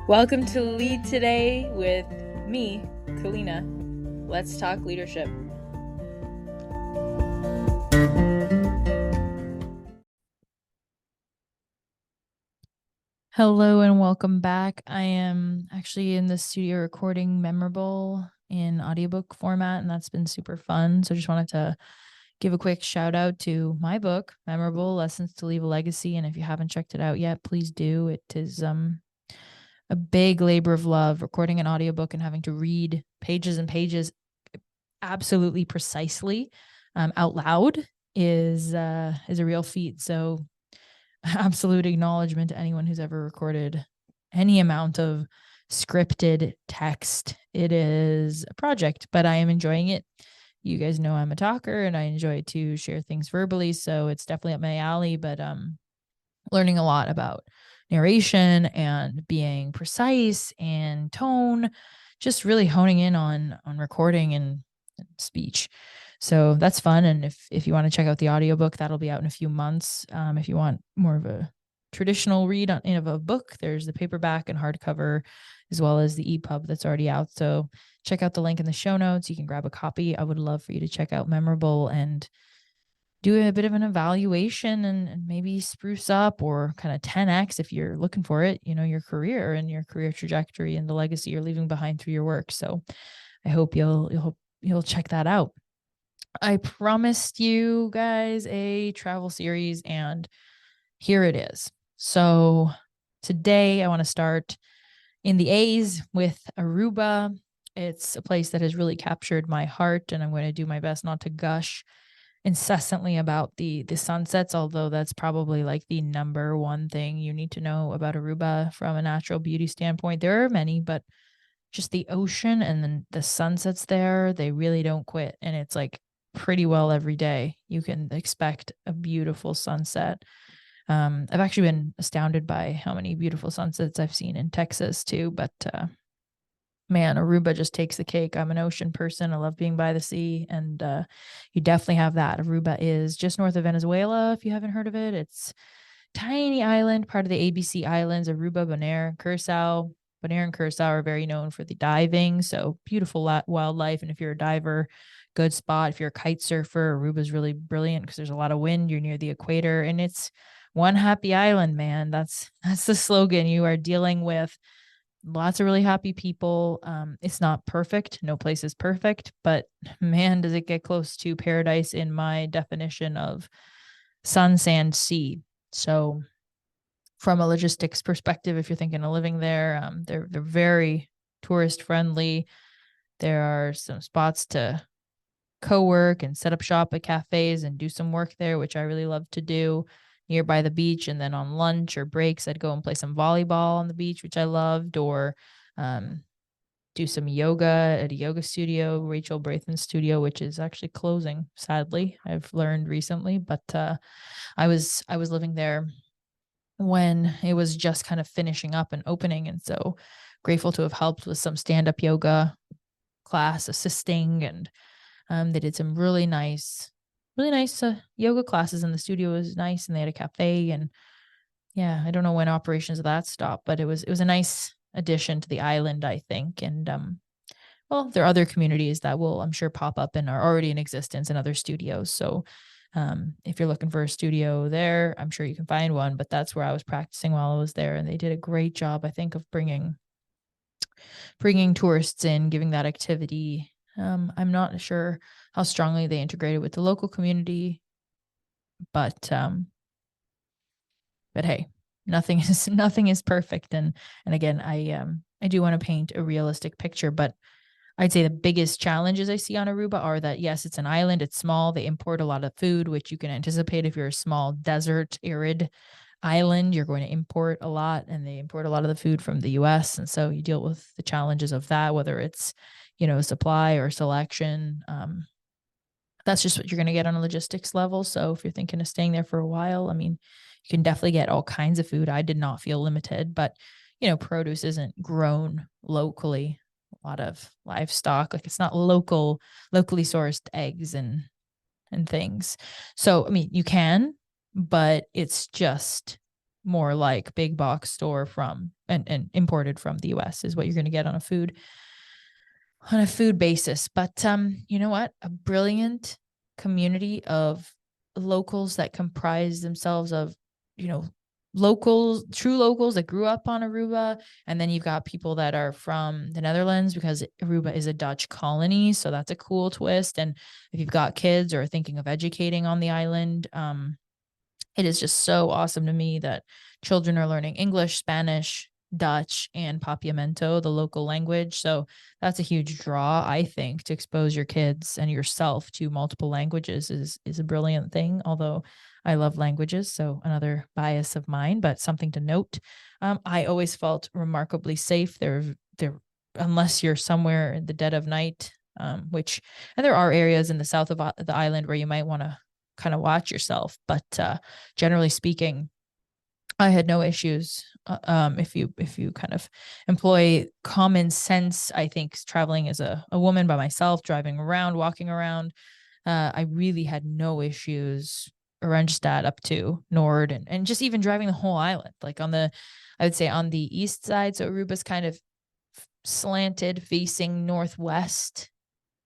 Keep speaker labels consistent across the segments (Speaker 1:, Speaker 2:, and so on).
Speaker 1: Welcome to Lead Today with me, Kalyna. Let's talk leadership. Hello and welcome back. I am actually in the studio recording Memorable in audiobook format, and that's been super fun. So just wanted to give a quick shout out to my book, Memorable: Lessons to Leave a Legacy. And if you haven't checked it out yet, please do. It is a big labor of love, recording an audiobook and having to read pages and pages absolutely precisely out loud is a real feat. So absolute acknowledgement to anyone who's ever recorded any amount of scripted text. It is a project, but I am enjoying it. You guys know I'm a talker and I enjoy to share things verbally, so it's definitely up my alley, but learning a lot about narration and being precise and tone, just really honing in on recording and speech. So that's fun. And if you want to check out the audiobook, that'll be out in a few months. If you want more of a traditional read of a book, there's the paperback and hardcover, as well as the EPUB that's already out. So check out the link in the show notes. You can grab a copy. I would love for you to check out Memorable and do a bit of an evaluation and maybe spruce up or kind of 10x if you're looking for it, your career and your career trajectory and the legacy you're leaving behind through your work. So I hope you'll check that out. I promised you guys a travel series, and here it is. So today I want to start in the A's with Aruba. It's a place that has really captured my heart, and I'm going to do my best not to gush incessantly about the sunsets, although that's probably like the number one thing you need to know about Aruba from a natural beauty standpoint. There are many, but just the ocean and then the sunsets there, they really don't quit. And it's like pretty well every day you can expect a beautiful sunset. I've actually been astounded by how many beautiful sunsets I've seen in Texas too, but man, Aruba just takes the cake. I'm an ocean person. I love being by the sea, and you definitely have that. Aruba is just north of Venezuela, if you haven't heard of it. It's a tiny island, part of the ABC Islands, Aruba, Bonaire, and Curacao. Bonaire and Curacao are very known for the diving, so beautiful wildlife. And if you're a diver, good spot. If you're a kite surfer, Aruba's really brilliant because there's a lot of wind. You're near the equator, and it's one happy island, man. That's the slogan. You are dealing with lots of really happy people. It's not perfect. No place is perfect, but man, does it get close to paradise in my definition of sun, sand, sea. So from a logistics perspective, if you're thinking of living there, they're very tourist friendly. There are some spots to co-work and set up shop at cafes and do some work there, which I really love to do nearby the beach. And then on lunch or breaks, I'd go and play some volleyball on the beach, which I loved, or do some yoga at a yoga studio, Rachel Braithen's studio, which is actually closing, sadly, I've learned recently. But I was living there when it was just kind of finishing up and opening. And so grateful to have helped with some stand-up yoga class assisting, and they did some really nice yoga classes, and the studio was nice, and they had a cafe. And yeah, I don't know when operations of that stopped, but it was a nice addition to the island, I think. And well, there are other communities that will, I'm sure, pop up and are already in existence in other studios. So if you're looking for a studio there, I'm sure you can find one, but that's where I was practicing while I was there. And they did a great job, I think, of bringing tourists in, giving that activity. I'm not sure how strongly they integrated with the local community, but hey, nothing is perfect. And again, I do want to paint a realistic picture, but I'd say the biggest challenges I see on Aruba are that, yes, it's an island, it's small, they import a lot of food, which you can anticipate if you're a small desert, arid island, you're going to import a lot, and they import a lot of the food from the US. And so you deal with the challenges of that, whether it's, supply or selection. That's just what you're going to get on a logistics level. So if you're thinking of staying there for a while, I mean, you can definitely get all kinds of food. I did not feel limited, but, produce isn't grown locally. A lot of livestock, like it's not locally sourced eggs and things. So, I mean, you can, but it's just more like big box store from and imported from the US is what you're going to get on a food basis. But you know what? A brilliant community of locals that comprise themselves of, you know, locals, true locals that grew up on Aruba. And then you've got people that are from the Netherlands, because Aruba is a Dutch colony. So that's a cool twist. And if you've got kids or are thinking of educating on the island, it is just so awesome to me that children are learning English, Spanish, Dutch, and Papiamento, the local language. So that's a huge draw, I think, to expose your kids and yourself to multiple languages is a brilliant thing. Although I love languages, so another bias of mine, but something to note. I always felt remarkably safe there. Unless you're somewhere in the dead of night, and there are areas in the south of the island where you might want to kind of watch yourself. But generally speaking, I had no issues. If you kind of employ common sense, I think traveling as a woman by myself, driving around, walking around, I really had no issues. Oranjestad up to Nord, and just even driving the whole island, like I would say on the east side. So Aruba's kind of slanted facing northwest.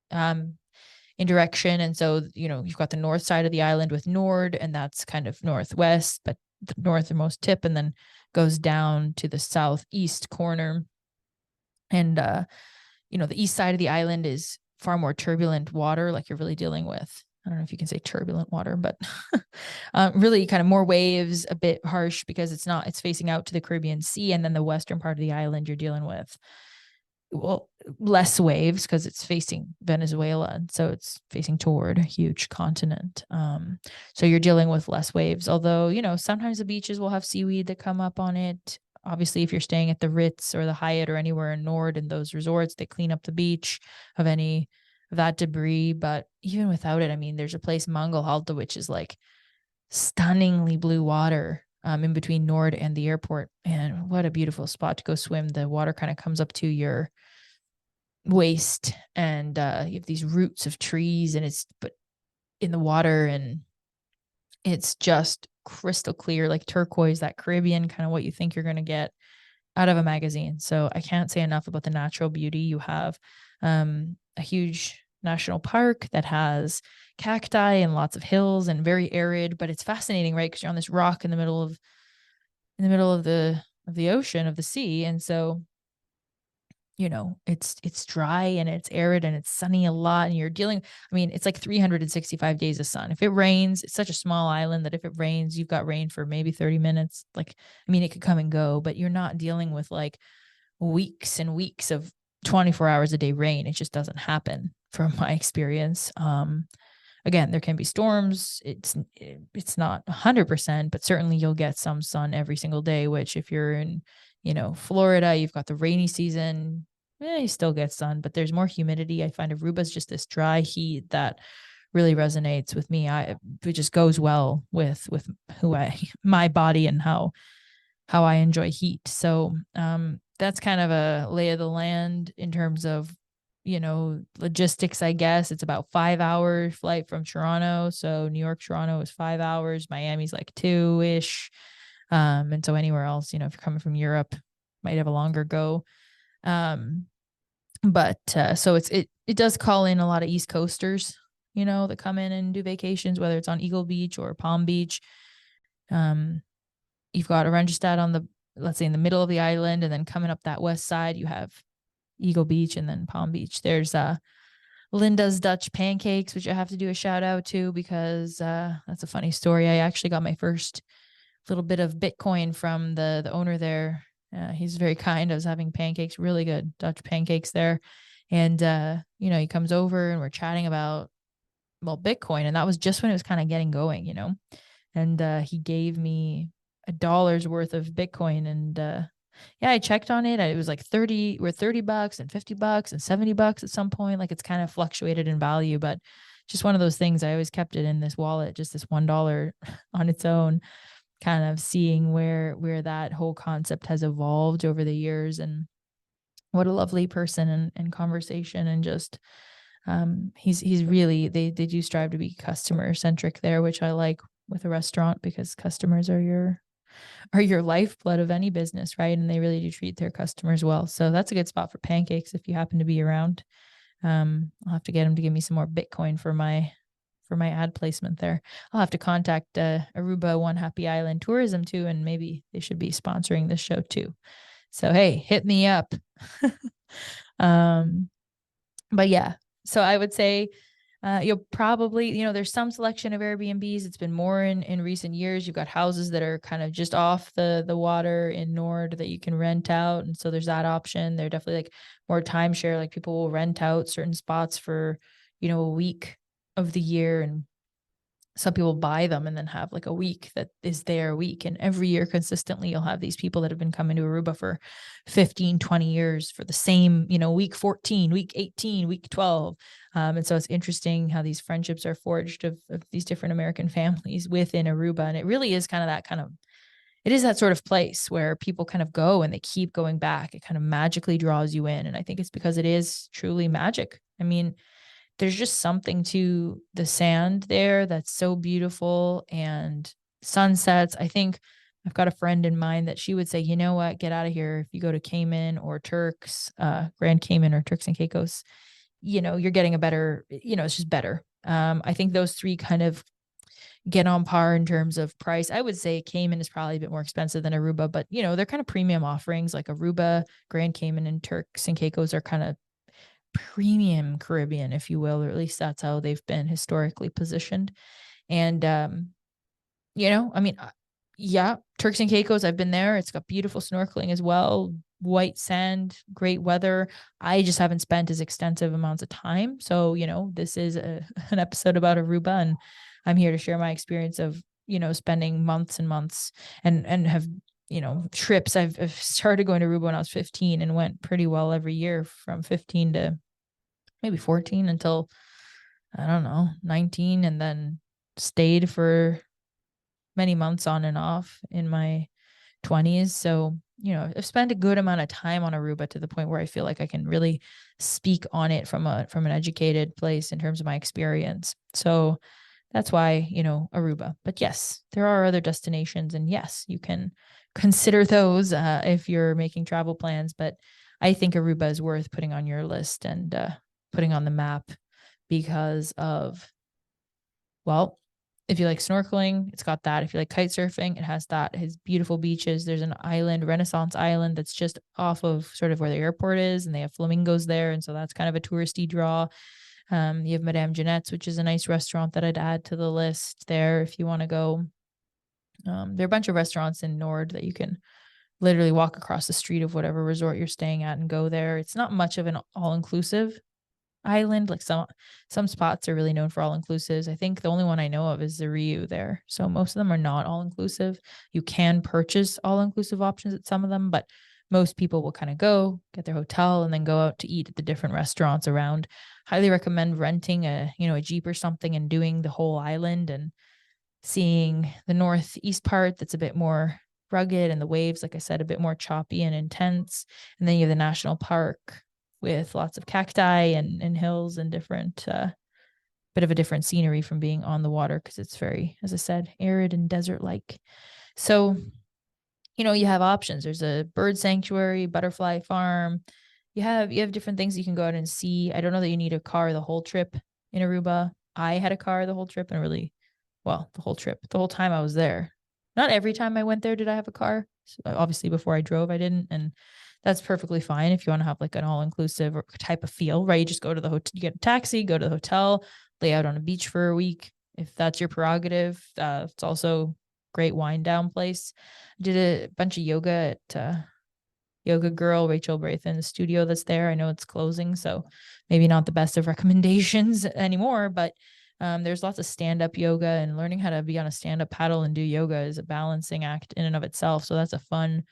Speaker 1: In direction. And so, you've got the north side of the island with Nord, and that's kind of northwest, but the northernmost tip, and then goes down to the southeast corner. And, the east side of the island is far more turbulent water, like you're really dealing with. I don't know if you can say turbulent water, but really kind of more waves, a bit harsh because it's facing out to the Caribbean Sea. And then the western part of the island, you're dealing with less waves because it's facing Venezuela, and so it's facing toward a huge continent. So you're dealing with less waves, although sometimes the beaches will have seaweed that come up on it. Obviously, if you're staying at the Ritz or the Hyatt or anywhere in Nord and those resorts, they clean up the beach of any of that debris. But even without it, I mean, there's a place, Mangalhalta, which is like stunningly blue water in between Nord and the airport. And what a beautiful spot to go swim. The water kind of comes up to your waist, and you have these roots of trees, and it's but in the water, and it's just crystal clear, like turquoise, that Caribbean kind of what you think you're going to get out of a magazine. So I can't say enough about the natural beauty. You have a huge national park that has cacti and lots of hills and very arid, but it's fascinating, right? Because you're on this rock in the middle of the ocean, of the sea. And so it's dry and it's arid and it's sunny a lot, and it's like 365 days of sun. If it rains, it's such a small island that if it rains, you've got rain for maybe 30 minutes. It could come and go, but you're not dealing with like weeks and weeks of 24 hours a day rain. It just doesn't happen from my experience. Again, there can be storms. It's not 100%, but certainly you'll get some sun every single day, which if you're in, Florida, you've got the rainy season. You still get sun, but there's more humidity. I find Aruba's just this dry heat that really resonates with me. It just goes well with my body and how I enjoy heat. So that's kind of a lay of the land in terms of logistics. I guess it's about 5 hour flight from Toronto. So New York, Toronto is 5 hours. Miami's like 2-ish. And so anywhere else, if you're coming from Europe, might have a longer go. But so it does call in a lot of East Coasters, that come in and do vacations, whether it's on Eagle Beach or Palm Beach. You've got Oranjestad let's say in the middle of the island, and then coming up that west side, you have Eagle Beach and then Palm Beach. There's Linda's Dutch pancakes, which I have to do a shout out to because that's a funny story. I actually got my first little bit of Bitcoin from the owner there. He's very kind. I was having pancakes, really good Dutch pancakes there. And, he comes over and we're chatting about, Bitcoin. And that was just when it was kind of getting going, and he gave me $1 worth of Bitcoin. And I checked on it. It was like $30 and $50 and $70 at some point. Like it's kind of fluctuated in value, but just one of those things. I always kept it in this wallet, just this $1 on its own, kind of seeing where that whole concept has evolved over the years. And what a lovely person and conversation. And just he's really, they do strive to be customer centric there, which I like with a restaurant, because customers are your are your lifeblood of any business, right? And they really do treat their customers well. So that's a good spot for pancakes if you happen to be around. I'll have to get them to give me some more Bitcoin for my ad placement there. I'll have to contact Aruba One Happy Island Tourism too, and maybe they should be sponsoring this show too. So hey, hit me up. um, but yeah, so I would say you'll probably, there's some selection of Airbnbs. It's been more in recent years. You've got houses that are kind of just off the water in Nord that you can rent out, and so there's that option. They're definitely like more timeshare. Like people will rent out certain spots for a week of the year, and some people buy them and then have like a week that is their week. And every year consistently, you'll have these people that have been coming to Aruba for 15, 20 years for the same, week 14, week 18, week 12. And so it's interesting how these friendships are forged of these different American families within Aruba. And it really is it is that sort of place where people kind of go and they keep going back. It kind of magically draws you in. And I think it's because it is truly magic. I mean, there's just something to the sand there that's so beautiful, and sunsets. I think I've got a friend in mind that she would say, you know what, get out of here. If you go to Cayman or Turks, Grand Cayman or Turks and Caicos, you're getting a better, it's just better. I think those three kind of get on par in terms of price. I would say Cayman is probably a bit more expensive than Aruba, but they're kind of premium offerings. Like Aruba, Grand Cayman, and Turks and Caicos are kind of premium Caribbean, if you will, or at least that's how they've been historically positioned. And, I mean, yeah, Turks and Caicos, I've been there. It's got beautiful snorkeling as well, white sand, great weather. I just haven't spent as extensive amounts of time. So, this is an episode about Aruba, and I'm here to share my experience of, spending months and months and have trips. I've started going to Aruba when I was 15 and went pretty well every year from 15 to maybe 14 until, I don't know, 19, and then stayed for many months on and off in my 20s. So, I've spent a good amount of time on Aruba to the point where I feel like I can really speak on it from an educated place in terms of my experience. So that's why, Aruba. But yes, there are other destinations, and yes, you can consider those if you're making travel plans. But I think Aruba is worth putting on your list and putting on the map because of, well, if you like snorkeling, it's got that. If you like kite surfing, it has that. It has beautiful beaches. There's an island, Renaissance Island, that's just off of sort of where the airport is, and they have flamingos there. And so that's kind of a touristy draw. You have Madame Jeanette's, which is a nice restaurant that I'd add to the list there if you want to go. There are a bunch of restaurants in Nord that you can literally walk across the street of whatever resort you're staying at and go there. It's not much of an all-inclusive island. Like some spots are really known for all-inclusives. I think the only one I know of is the Riu there. So most of them are not all-inclusive. You can purchase all-inclusive options at some of them, but most people will kind of go get their hotel and then go out to eat at the different restaurants around. Highly recommend renting a Jeep or something and doing the whole island and seeing the northeast part that's a bit more rugged, and the waves, like I said, a bit more choppy and intense. And then you have the national park with lots of cacti and hills and different, bit of a different scenery from being on the water because it's very, as I said, arid and desert-like. So, you have options. There's a bird sanctuary, butterfly farm. You have different things you can go out and see. I don't know that you need a car the whole trip in Aruba. I had a car the whole trip, and really, well, the whole trip, the whole time I was there. Not every time I went there did I have a car. So obviously, before I drove, I didn't, and that's perfectly fine if you want to have like an all-inclusive type of feel, right? You just go to the hotel, you get a taxi, go to the hotel, lay out on a beach for a week. If that's your prerogative, it's also great wind down place. I did a bunch of yoga at Yoga Girl, Rachel Brathen's studio that's there. I know it's closing, so maybe not the best of recommendations anymore, but there's lots of stand-up yoga, and learning how to be on a stand-up paddle and do yoga is a balancing act in and of itself. So that's a fun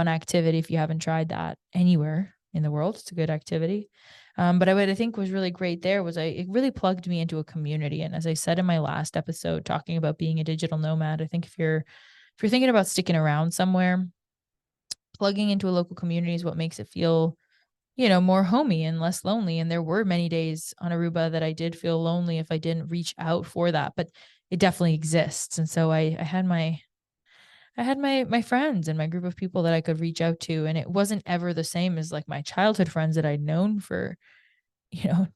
Speaker 1: activity if you haven't tried that anywhere in the world. It's a good activity. But what I think was really great there was it really plugged me into a community. And as I said in my last episode, talking about being a digital nomad, I think if you're thinking about sticking around somewhere, plugging into a local community is what makes it feel, more homey and less lonely. And there were many days on Aruba that I did feel lonely if I didn't reach out for that, but it definitely exists. And so I had my I had my friends and my group of people that I could reach out to, and it wasn't ever the same as like my childhood friends that I'd known for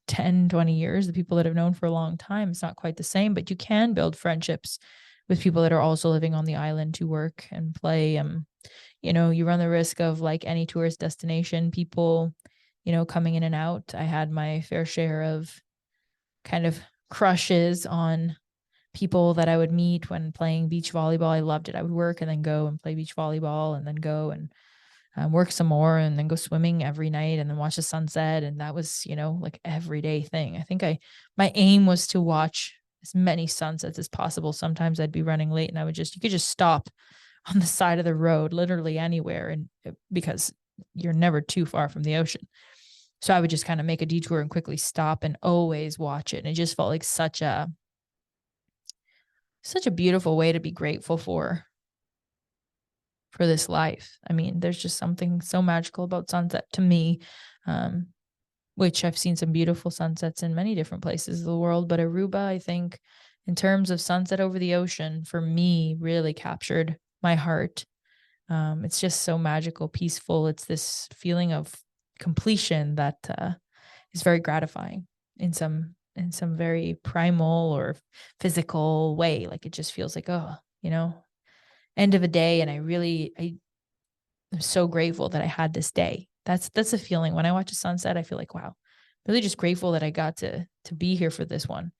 Speaker 1: 10, 20 years, the people that I've known for a long time. It's not quite the same, but you can build friendships with people that are also living on the island to work and play. You run the risk of, like any tourist destination, people, coming in and out. I had my fair share of kind of crushes on people that I would meet when playing beach volleyball. I loved it. I would work and then go and play beach volleyball and then go and work some more and then go swimming every night and then watch the sunset. And that was, like everyday thing. I think my aim was to watch as many sunsets as possible. Sometimes I'd be running late and you could just stop on the side of the road, literally anywhere. And because you're never too far from the ocean. So I would just kind of make a detour and quickly stop and always watch it. And it just felt like such a beautiful way to be grateful for this life. I mean, there's just something so magical about sunset to me, which I've seen some beautiful sunsets in many different places of the world. But Aruba, I think, in terms of sunset over the ocean, for me, really captured my heart. It's just so magical, peaceful. It's this feeling of completion that is very gratifying in some very primal or physical way. Like it just feels like, end of a day. And I am so grateful that I had this day. That's a feeling. When I watch a sunset, I feel like, wow, really just grateful that I got to be here for this one.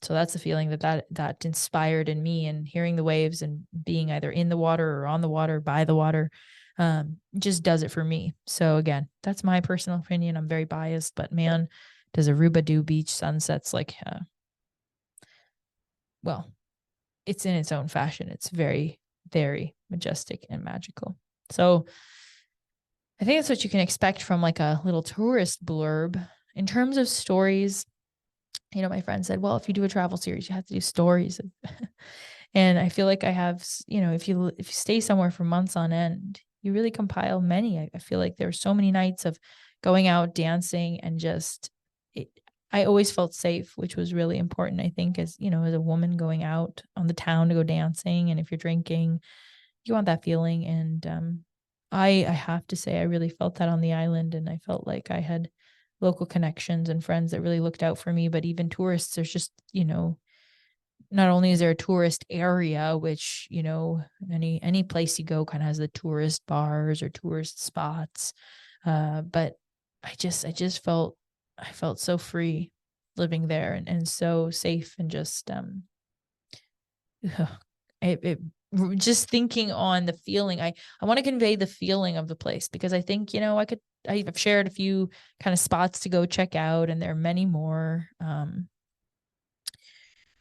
Speaker 1: So that's a feeling that inspired in me, and hearing the waves and being either in the water or on the water, by the water, just does it for me. So again, that's my personal opinion. I'm very biased, but man, does Aruba do beach sunsets like, well, it's in its own fashion. It's very, very majestic and magical. So I think that's what you can expect from like a little tourist blurb. In terms of stories, my friend said, well, if you do a travel series, you have to do stories. And I feel like I have, if you stay somewhere for months on end, you really compile many. I feel like there were so many nights of going out, dancing, and I always felt safe, which was really important, I think, as a woman going out on the town to go dancing. And if you're drinking, you want that feeling. And I have to say, I really felt that on the island, and I felt like I had local connections and friends that really looked out for me. But even tourists, there's just, not only is there a tourist area, which, any place you go kind of has the tourist bars or tourist spots. But I felt so free living there, and so safe, and just, it just thinking on the feeling. I want to convey the feeling of the place, because I think, I've shared a few kind of spots to go check out, and there are many more,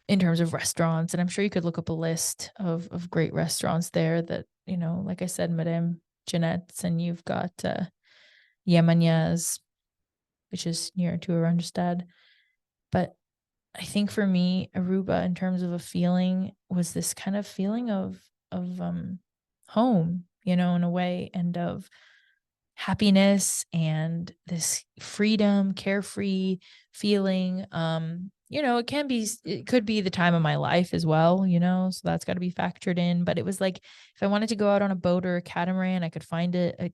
Speaker 1: in terms of restaurants. And I'm sure you could look up a list of great restaurants there that, like I said, Madame Jeanette's, and you've got Yemanya's, which is near to Arundstad. But I think for me, Aruba, in terms of a feeling, was this kind of feeling of home, in a way, and of happiness and this freedom, carefree feeling. It could be the time of my life as well, so that's got to be factored in. But it was like, if I wanted to go out on a boat or a catamaran, I could find a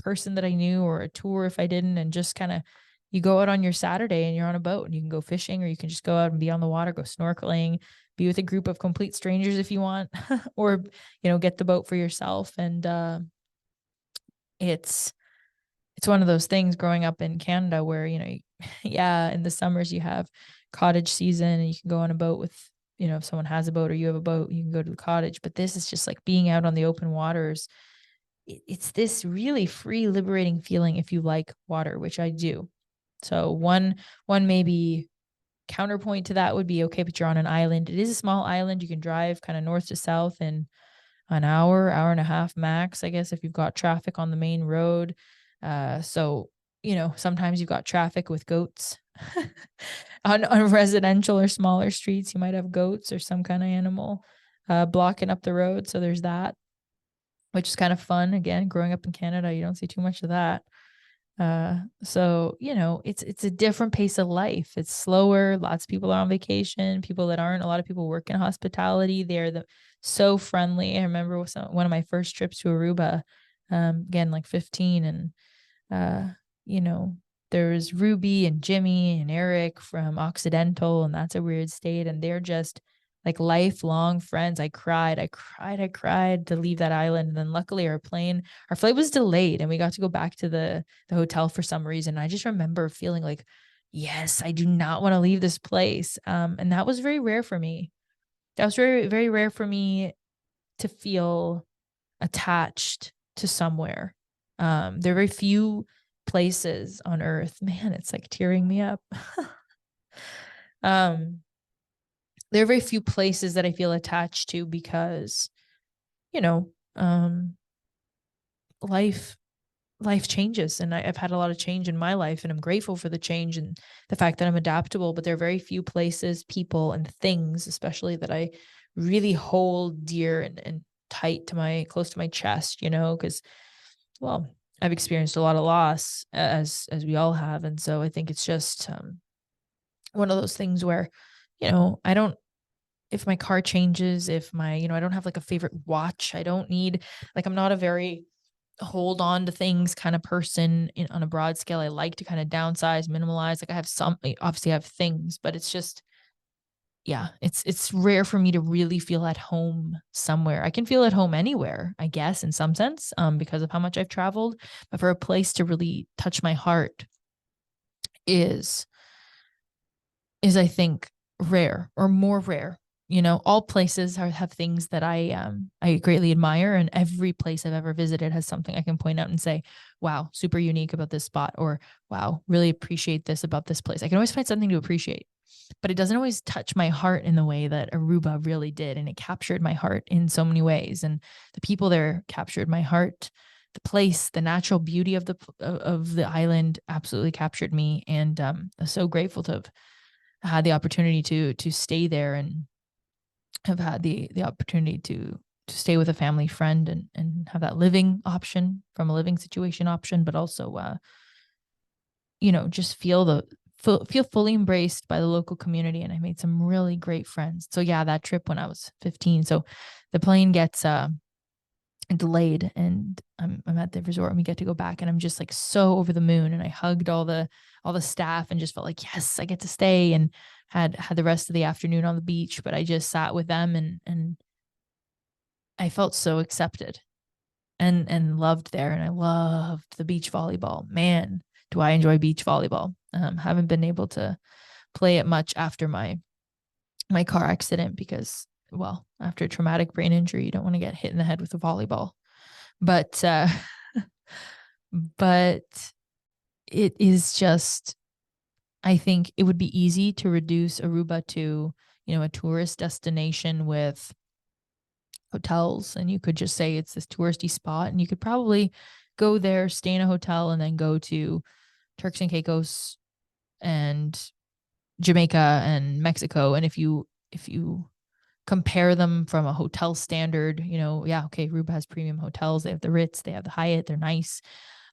Speaker 1: person that I knew, or a tour if I didn't, and just kind of, you go out on your Saturday and you're on a boat, and you can go fishing, or you can just go out and be on the water, go snorkeling, be with a group of complete strangers if you want, or, get the boat for yourself. And it's one of those things growing up in Canada where, yeah, in the summers you have cottage season, and you can go on a boat with, if someone has a boat or you have a boat, you can go to the cottage. But this is just like being out on the open waters. It's this really free, liberating feeling if you like water, which I do. So one maybe counterpoint to that would be, okay, but you're on an island. It is a small island. You can drive kind of north to south in an hour and a half max, I guess, if you've got traffic on the main road. So, sometimes you've got traffic with goats on residential or smaller streets. You might have goats or some kind of animal blocking up the road. So there's that, which is kind of fun. Again, growing up in Canada, you don't see too much of that. So it's a different pace of life. It's slower. Lots of people are on vacation. People that aren't, a lot of people work in hospitality. They're so friendly. I remember one of my first trips to Aruba, again, like 15, and uh, you know, there's Ruby and Jimmy and Eric from Occidental, and that's a weird state, and they're just like lifelong friends. I cried to leave that island. And then luckily our flight was delayed and we got to go back to the hotel for some reason. I just remember feeling like, yes, I do not want to leave this place. And that was very rare for me. That was very, very rare for me to feel attached to somewhere. There are very few places on earth. Man, it's like tearing me up. um, there are very few places that I feel attached to because, you know, life life changes, and I've had a lot of change in my life, and I'm grateful for the change and the fact that I'm adaptable. But there are very few places, people, and things, especially, that I really hold dear and tight to my close to my chest. Because, well, I've experienced a lot of loss, as we all have, and so I think it's just one of those things where, I don't. If my car changes, if my, I don't have like a favorite watch. I don't need, like, I'm not a very hold on to things kind of person on a broad scale. I like to kind of downsize, minimalize. Like, I have obviously I have things, but it's just, yeah, it's rare for me to really feel at home somewhere. I can feel at home anywhere, I guess, in some sense, because of how much I've traveled. But for a place to really touch my heart is I think rare, or more rare. All places have things that I greatly admire, and every place I've ever visited has something I can point out and say, wow, super unique about this spot, or wow, really appreciate this about this place. I can always find something to appreciate, but it doesn't always touch my heart in the way that Aruba really did, and it captured my heart in so many ways, and the people there captured my heart. The place, the natural beauty of the island absolutely captured me, and I'm so grateful to have had the opportunity to stay there, and have had the opportunity to stay with a family friend, and have that living option from a living situation option, but also just feel fully embraced by the local community. And I made some really great friends. So yeah, that trip when I was 15. So the plane gets delayed, and I'm at the resort, and we get to go back, and I'm just like so over the moon, and I hugged all the staff and just felt like, yes, I get to stay, and had the rest of the afternoon on the beach. But I just sat with them, and I felt so accepted and loved there, and I loved the beach volleyball. Man, do I enjoy beach volleyball. Haven't been able to play it much after my car accident because, well, after a traumatic brain injury, you don't want to get hit in the head with a volleyball. But but it is just, I think it would be easy to reduce Aruba to, a tourist destination with hotels, and you could just say it's this touristy spot, and you could probably go there, stay in a hotel, and then go to Turks and Caicos and Jamaica and Mexico. And if you compare them from a hotel standard, yeah, okay, Aruba has premium hotels. They have the Ritz, they have the Hyatt, they're nice.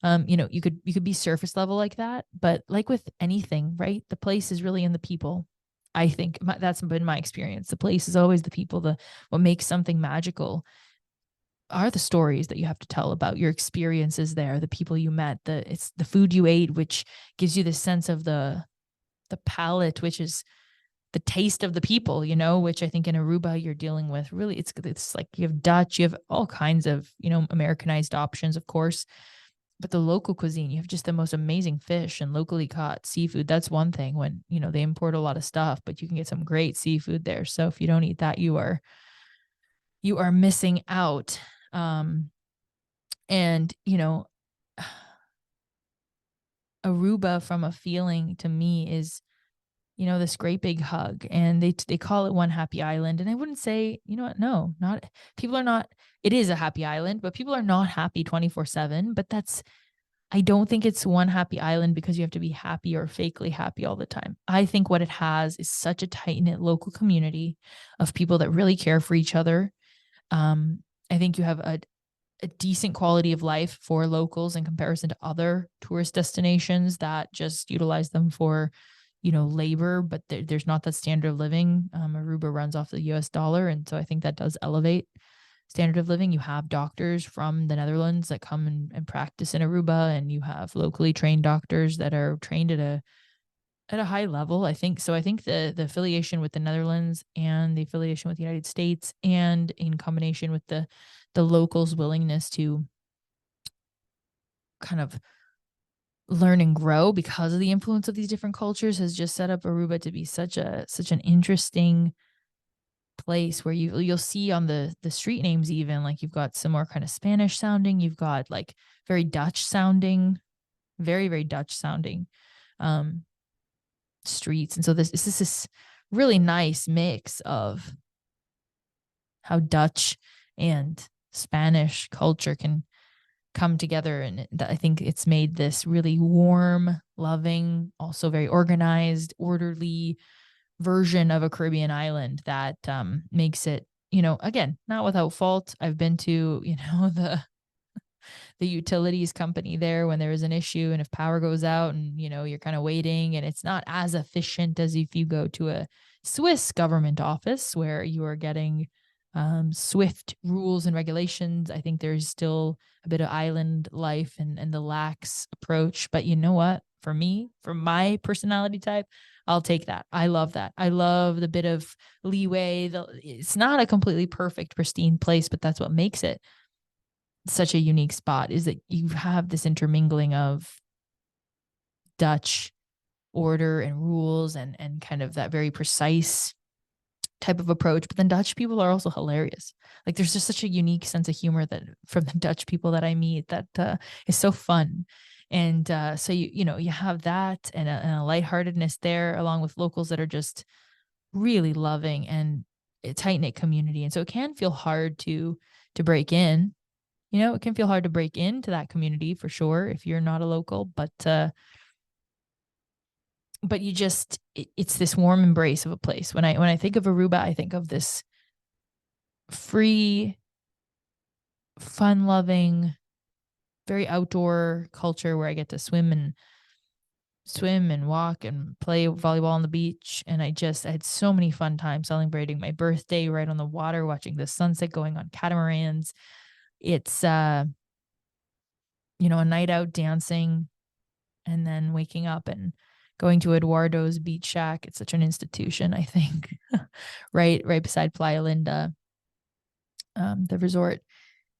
Speaker 1: You could be surface level like that, but like with anything, right? The place is really in the people. I think that's been my experience. The place is always the people. What makes something magical are the stories that you have to tell about your experiences there, the people you met, it's the food you ate, which gives you this sense of the palate, which is the taste of the people, which I think in Aruba you're dealing with. Really, it's like you have Dutch, you have all kinds of, Americanized options, of course, but the local cuisine, you have just the most amazing fish and locally caught seafood. That's one thing when, they import a lot of stuff, but you can get some great seafood there. So if you don't eat that, you are missing out. And, Aruba from a feeling to me is, this great big hug, and they call it one happy island. And I wouldn't say, what, no, not, people are not, it is a happy island, but people are not happy 24/7. But I don't think it's one happy island because you have to be happy or fakely happy all the time. I think what it has is such a tight knit local community of people that really care for each other. I think you have a a decent quality of life for locals in comparison to other tourist destinations that just utilize them for, labor, but there's not that standard of living. Aruba runs off the US dollar. And so I think that does elevate standard of living. You have doctors from the Netherlands that come and practice in Aruba, and you have locally trained doctors that are trained at a high level. I think so. I think the affiliation with the Netherlands and the affiliation with the United States, and in combination with the locals' willingness to kind of learn and grow because of the influence of these different cultures, has just set up Aruba to be such an interesting place where you'll see on the street names, even like you've got some more kind of Spanish sounding, you've got like very Dutch sounding, very very Dutch sounding um streets. And so this really nice mix of how Dutch and Spanish culture can come together. And I think it's made this really warm, loving, also very organized, orderly version of a Caribbean island that makes it, again, not without fault. I've been to, the utilities company there when there is an issue, and if power goes out and you're kind of waiting, and it's not as efficient as if you go to a Swiss government office where you are getting swift rules and regulations. I think there's still a bit of island life and the lax approach, but you know what, for me, for my personality type, I'll take that. I love that. I love the bit of leeway. It's not a completely perfect, pristine place, but that's what makes it such a unique spot, is that you have this intermingling of Dutch order and rules and kind of that very precise type of approach. But then Dutch people are also hilarious. Like there's just such a unique sense of humor that from the Dutch people that I meet that is so fun. And so you have that and a lightheartedness there, along with locals that are just really loving and a tight knit community. And so it can feel hard to break in. It can feel hard to break into that community for sure if you're not a local, but you just it's this warm embrace of a place. When I think of Aruba, I think of this free, fun loving, very outdoor culture where I get to swim and walk and play volleyball on the beach. And I had so many fun times celebrating my birthday right on the water, watching the sunset, going on catamarans. It's a night out dancing, and then waking up and going to Eduardo's beach shack. It's such an institution, I think. right beside Playa Linda, the resort,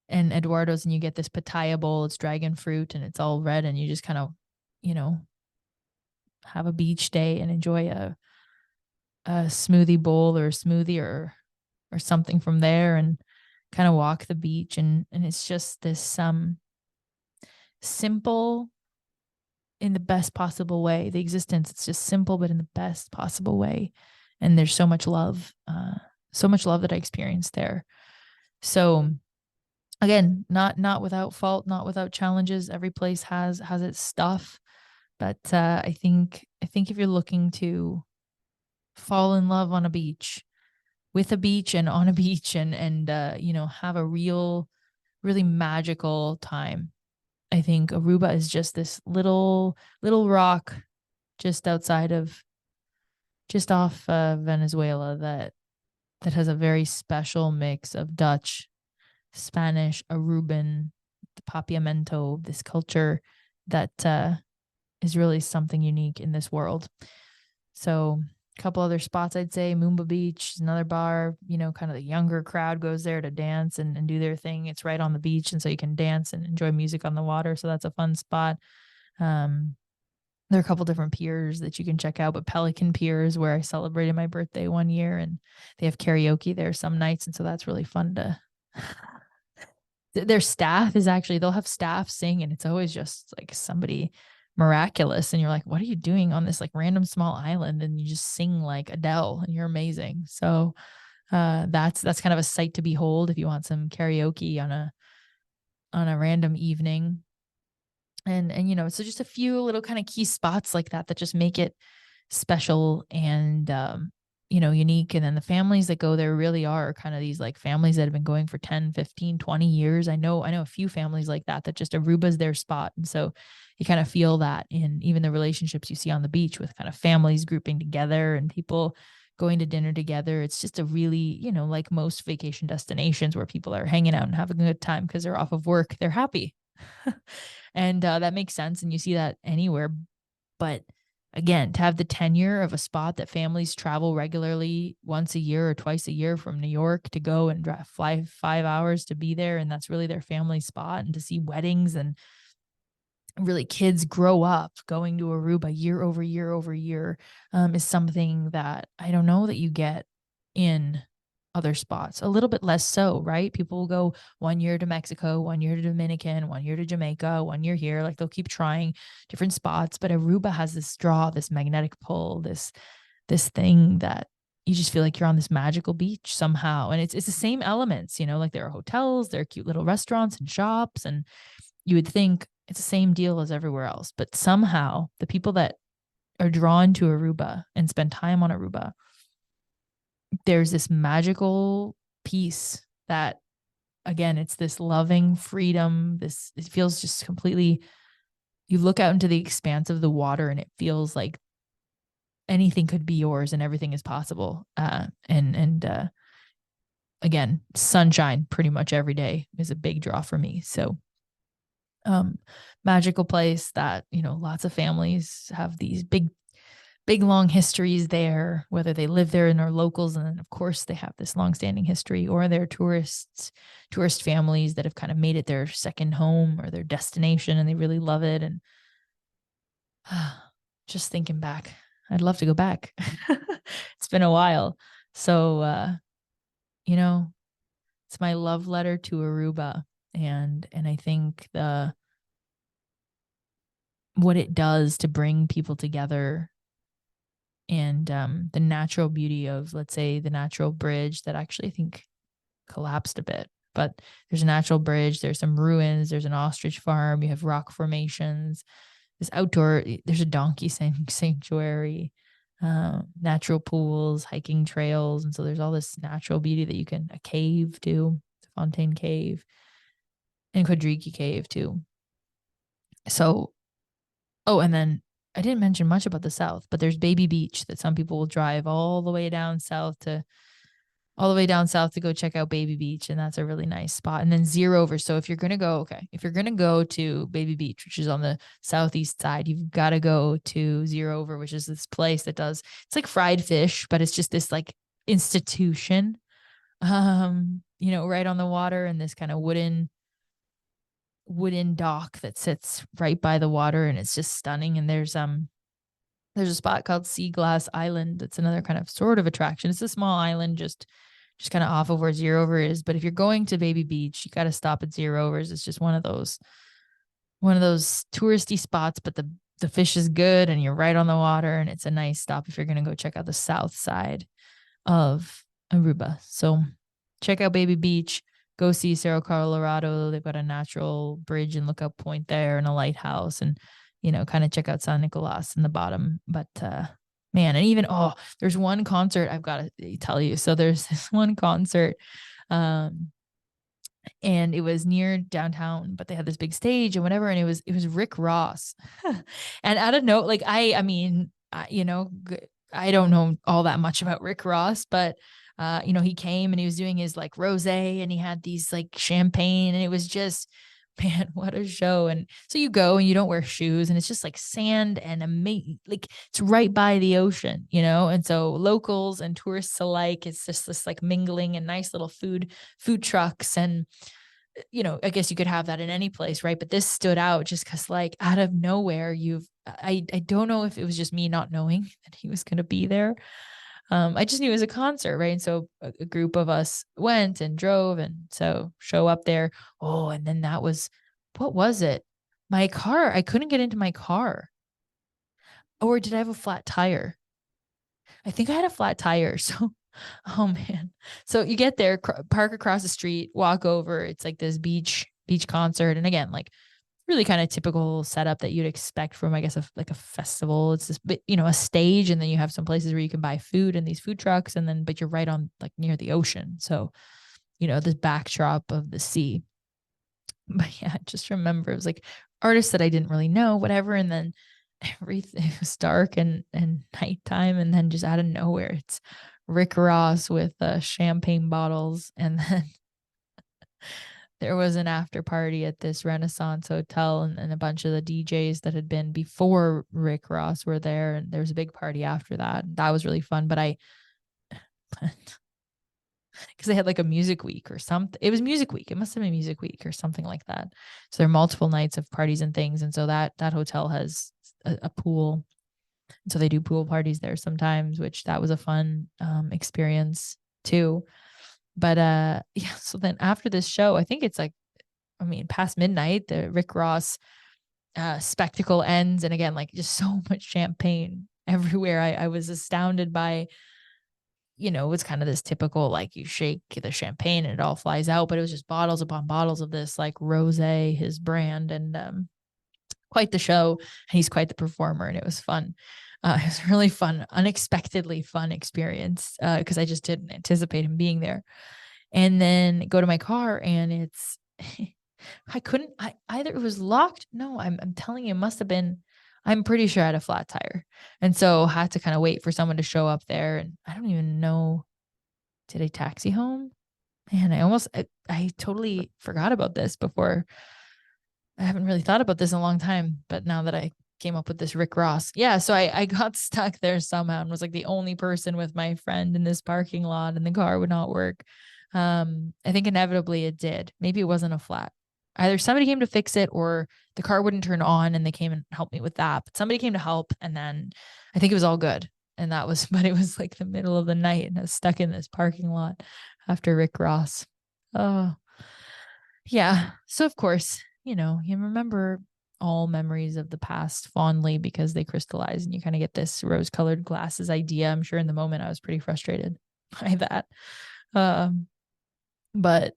Speaker 1: and Eduardo's, and you get this pitaya bowl. It's dragon fruit and it's all red, and you just kind of have a beach day and enjoy a smoothie bowl or a smoothie or something from there, and kind of walk the beach. And it's just this simple in the best possible way. The existence, it's just simple, but in the best possible way. And there's so much love that I experienced there. So again, not without fault, not without challenges. Every place has its stuff. But I think if you're looking to fall in love on a beach, with a beach and on a beach, and have a really magical time, I think Aruba is just this little rock just off Venezuela that has a very special mix of Dutch, Spanish, Aruban, the Papiamento, this culture that is really something unique in this world. So a couple other spots I'd say: Moomba Beach is another bar, kind of the younger crowd goes there to dance and do their thing. It's right on the beach, and so you can dance and enjoy music on the water. So that's a fun spot. There are a couple different piers that you can check out, but Pelican Pier is where I celebrated my birthday one year, and they have karaoke there some nights. And so that's really fun to their staff is actually, they'll have staff sing, and it's always just like somebody miraculous, and you're like, what are you doing on this like random small island? And you just sing like Adele, and you're amazing. So that's kind of a sight to behold if you want some karaoke on a random evening. And so just a few little kind of key spots like that just make it special and unique. And then the families that go there really are kind of these like families that have been going for 10, 15, 20 years. I know a few families like that just Aruba's their spot. And so you kind of feel that in even the relationships you see on the beach with kind of families grouping together and people going to dinner together. It's just a really, like most vacation destinations where people are hanging out and having a good time because they're off of work, they're happy. And that makes sense. And you see that anywhere. But again, to have the tenure of a spot that families travel regularly once a year or twice a year from New York to go and fly 5 hours to be there, and that's really their family spot, and to see weddings and really kids grow up going to Aruba year over year over year, is something that I don't know that you get in other spots. A little bit less so, right? People will go 1 year to Mexico, 1 year to Dominican, 1 year to Jamaica, 1 year here. Like they'll keep trying different spots. But Aruba has this draw, this magnetic pull, this thing that you just feel like you're on this magical beach somehow. And it's the same elements, like there are hotels, there are cute little restaurants and shops, and you would think it's the same deal as everywhere else. But somehow the people that are drawn to Aruba and spend time on Aruba, there's this magical piece that, again, it's this loving freedom. It feels just completely, you look out into the expanse of the water and it feels like anything could be yours and everything is possible. And again, sunshine pretty much every day is a big draw for me. So magical place that, lots of families have these big long histories there, whether they live there and are locals. And then of course they have this longstanding history, or they're tourist families that have kind of made it their second home or their destination and they really love it. And just thinking back, I'd love to go back. It's been a while. So, it's my love letter to Aruba. And I think what it does to bring people together, and the natural beauty of, let's say, the natural bridge that actually I think collapsed a bit. But there's a natural bridge, there's some ruins, there's an ostrich farm, you have rock formations, there's a donkey sanctuary, natural pools, hiking trails. And so there's all this natural beauty that a cave too, Fontaine Cave, and Quadriki Cave too. So, and then I didn't mention much about the South, but there's Baby Beach that some people will drive all the way down south to go check out Baby Beach. And that's a really nice spot. And then Zero Over. So if you're going to go to Baby Beach, which is on the southeast side, you've got to go to Zero Over, which is this place that it's like fried fish, but it's just this like institution, right on the water, and this kind of wooden dock that sits right by the water, and it's just stunning. And there's a spot called Sea Glass Island. It's another kind of sort of attraction. It's a small island just kind of off of where Zero Over is. But if you're going to Baby Beach, you got to stop at Zero Overs. It's just one of those touristy spots, but the fish is good and you're right on the water, and it's a nice stop if you're going to go check out the south side of Aruba. So check out Baby Beach. Go see Cerro Colorado. They've got a natural bridge and lookout point there and a lighthouse, and, kind of check out San Nicolas in the bottom. But, man, and even, there's one concert I've got to tell you. So there's this one concert, and it was near downtown, but they had this big stage and whatever. And it was Rick Ross. And out of note, like, I mean, I don't know all that much about Rick Ross, but he came and he was doing his like rosé, and he had these like champagne, and it was just, man, what a show. And so you go and you don't wear shoes, and it's just like sand and like it's right by the ocean, and so locals and tourists alike, it's just this like mingling and nice little food trucks. And I guess you could have that in any place, right? But this stood out just because, like, out of nowhere, I don't know if it was just me not knowing that he was going to be there. I just knew it was a concert, right? And so a group of us went and drove, and so show up there. Oh, and then what was it? My car, I couldn't get into my car. Or did I have a flat tire? I think I had a flat tire. So, oh man. So you get there, park across the street, walk over. It's like this beach concert. And again, like really kind of typical setup that you'd expect from, I guess, like a festival. It's this, a stage, and then you have some places where you can buy food and these food trucks, and then but you're right on like near the ocean, so this backdrop of the sea. But yeah, I just remember it was like artists that I didn't really know, whatever, and then everything was dark and nighttime, and then just out of nowhere, it's Rick Ross with champagne bottles, and then there was an after party at this Renaissance hotel, and a bunch of the DJs that had been before Rick Ross were there, and there was a big party after that. That was really fun. But I, because they had like a music week or something. It was music week. It must have been music week or something like that. So there are multiple nights of parties and things, and so that hotel has a pool, so they do pool parties there sometimes, which that was a fun experience too. But yeah, so then after this show, I think it's like, I mean, past midnight, the Rick Ross spectacle ends, and again, like just so much champagne everywhere. I was astounded by, it's kind of this typical, like, you shake the champagne and it all flies out, but it was just bottles upon bottles of this, like, rosé, his brand, and quite the show. And he's quite the performer, and it was fun. It was really fun, unexpectedly fun experience, because I just didn't anticipate him being there. And then go to my car, and it's I couldn't, either it was locked. No, I'm telling you, it must have been, I'm pretty sure I had a flat tire. And so had to kind of wait for someone to show up there. And I don't even know, did I taxi home? Man, I totally forgot about this before. I haven't really thought about this in a long time, but now that I came up with this Rick Ross. Yeah, so I got stuck there somehow and was like the only person with my friend in this parking lot, and the car would not work. I think inevitably it did. Maybe it wasn't a flat. Either somebody came to fix it, or the car wouldn't turn on and they came and helped me with that. But somebody came to help, and then I think it was all good. And that was, but it was like the middle of the night, and I was stuck in this parking lot after Rick Ross. Oh, yeah. So of course, you remember all memories of the past fondly because they crystallize, and you kind of get this rose colored glasses idea. I'm sure in the moment I was pretty frustrated by that. Um, but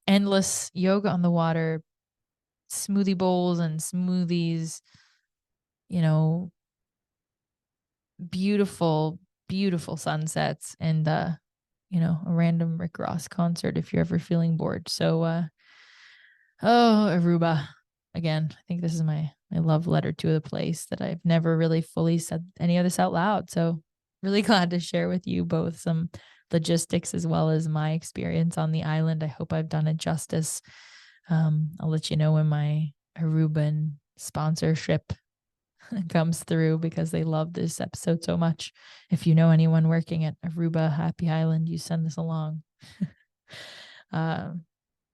Speaker 1: endless yoga on the water, smoothie bowls and smoothies, you know, beautiful, beautiful sunsets, and a random Rick Ross concert if you're ever feeling bored. So oh, Aruba. Again, I think this is my love letter to the place that I've never really fully said any of this out loud. So really glad to share with you both some logistics as well as my experience on the island. I hope I've done it justice. I'll let you know when my Aruban sponsorship comes through, because they love this episode so much. If you know anyone working at Aruba Happy Island, you send this along. um,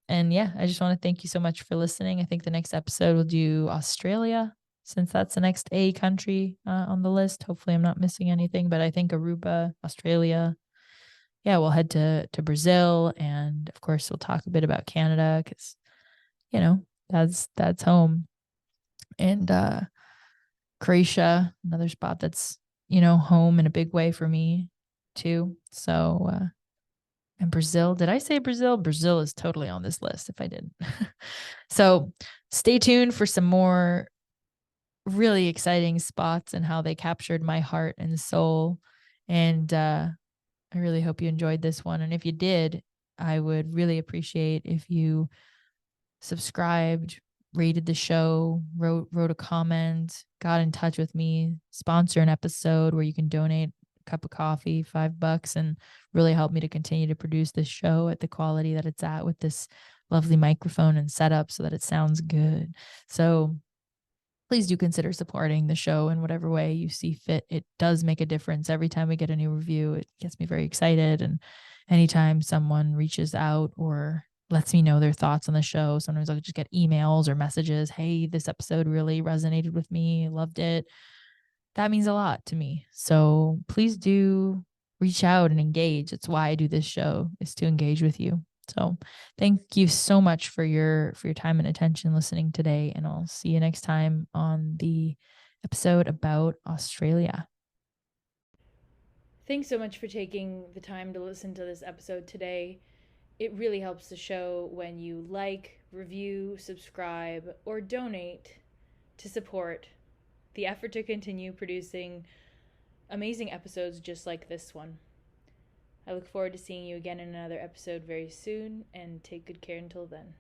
Speaker 1: and yeah, I just want to thank you so much for listening. I think the next episode we'll do Australia, since that's the next A country on the list. Hopefully, I'm not missing anything, but I think Aruba, Australia. Yeah, we'll head to Brazil, and of course, we'll talk a bit about Canada, because that's home, and Croatia, another spot that's home in a big way for me too. So and Brazil. Did I say Brazil? Brazil is totally on this list if I didn't. So stay tuned for some more really exciting spots and how they captured my heart and soul. And I really hope you enjoyed this one. And if you did, I would really appreciate if you subscribed, rated the show, wrote a comment, got in touch with me, sponsor an episode where you can donate a cup of coffee, $5, and really help me to continue to produce this show at the quality that it's at with this lovely microphone and setup so that it sounds good. So please do consider supporting the show in whatever way you see fit. It does make a difference. Every time we get a new review, it gets me very excited. And anytime someone reaches out or lets me know their thoughts on the show, sometimes I'll just get emails or messages. Hey, this episode really resonated with me. Loved it. That means a lot to me. So please do reach out and engage. It's why I do this show, is to engage with you. So thank you so much for your time and attention listening today. And I'll see you next time on the episode about Australia. Thanks so much for taking the time to listen to this episode today. It really helps the show when you like, review, subscribe, or donate to support the effort to continue producing amazing episodes just like this one. I look forward to seeing you again in another episode very soon, and take good care until then.